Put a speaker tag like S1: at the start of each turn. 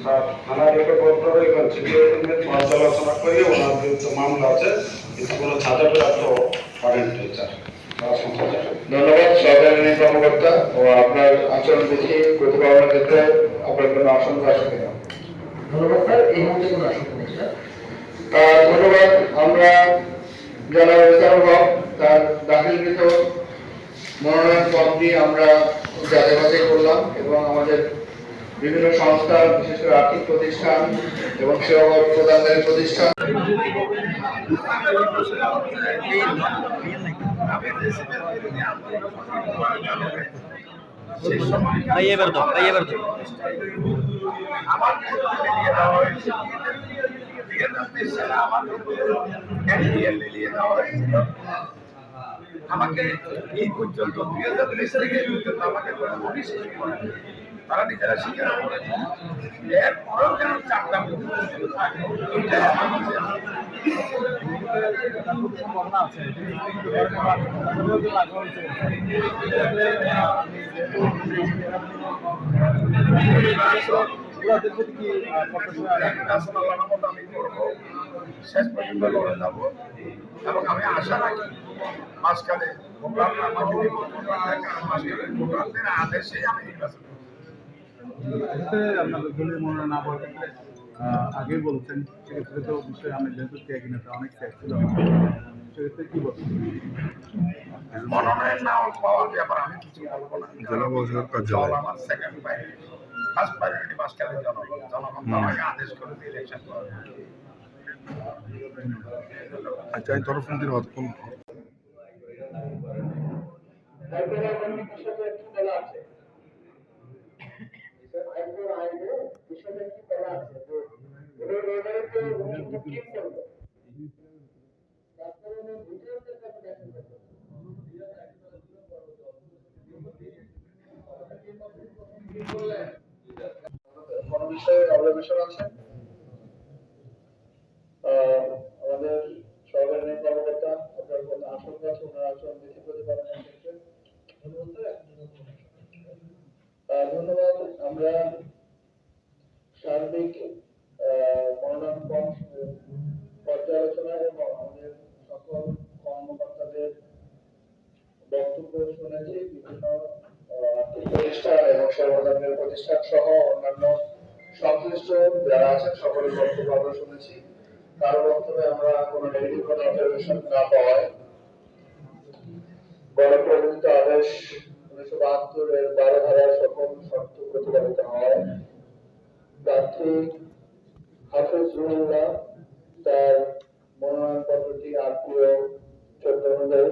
S1: থানা রেখে পত্র এবং সিপিআইএমের পর্যালোচনা করে ওনার বিরুদ্ধে মামলা আছে, এগুলো সাজাপ্রাপ্ত করেন টিচার।
S2: ধন্যবাদ সরকারি কর্মকর্তা ও আপনার আচরণ দেখে প্রতিপালনের ক্ষেত্রে আপনার কোনো আশঙ্কা আছে কিনা?
S3: ধন্যবাদ স্যার, এই মুহূর্তে কোনো আশঙ্কা নেই স্যার।
S2: ধন্যবাদ। আমরা জনাব রেজাউল হক তার দাখিলকৃত মনোনয়ন ফর্মটি আমরা যাচাই বাছাই করলাম এবং আমাদের বিভিন্ন সংস্থা, বিশেষ করে আর্থিক প্রতিষ্ঠান এবং সেবা প্রদানকারী প্রতিষ্ঠান
S4: আমাকে এই পর্যন্ত 2019 থেকে আমাকে তারা নিজেরা স্বীকার করে এরপরেও কেন চাপটা শেষ পর্যন্ত লড়ে যাবো এবং আমি আশা রাখি মাঝখানে আমাকে ভোটারদের আদেশেই আমি নির্বাচন
S5: আপনাদের দলীয় মনোনয়ন না পাওয়ার ক্ষেত্রে আগেই বলছেন, সেক্ষেত্রে তো বিষয়ে আমি যেহেতু ত্যাগী নেতা অনেক ত্যাগ ছিল, সেক্ষেত্রে কি বলছেন?
S4: মনোনয়ন না পাওয়ার ব্যাপারে আমি কিছু বলবো না। আমার সেকেন্ড প্রায়োরিটি, ফার্স্ট প্রায়োরিটি মাঝখানে জনগণ আমাকে আদেশ করে দিয়ে ইলেকশন করে।
S5: আচ্ছা, এই তরফ থেকে
S2: কোন বিষয়ে অবজারভেশন আছে? আমাদের সরকারি কর্মকর্তা আপনার কোনো আশঙ্কা আছে ওনার আচরণ দেখে প্রতিপালনের ক্ষেত্রে? ধন্যবাদ। আমরা সার্বিক মনোনয়ন ফর্ম পর্যালোচনা এবং আমাদের সকল কর্মকর্তাদের বক্তব্য শুনেছি। বিভিন্ন আর্থিক প্রতিষ্ঠান এবং সর্বধর্মের প্রতিষ্ঠান সহ অন্যান্য সংশ্লিষ্ট যারা আছেন সকলের বক্তব্য আমরা শুনেছি। কারো বক্তব্যে আমরা কোনো নেগেটিভ কোনো অবজারভেশন না পাওয়ায় গণপ্রজাতন্ত্র আদেশ 1972 এর 12 ধারার সকল শর্ত প্রতিপালিত হয়। প্রার্থী হাফিজ রুহুল্লাহ তার মনোনয়ন পত্রটি আরপিও 14 অনুযায়ী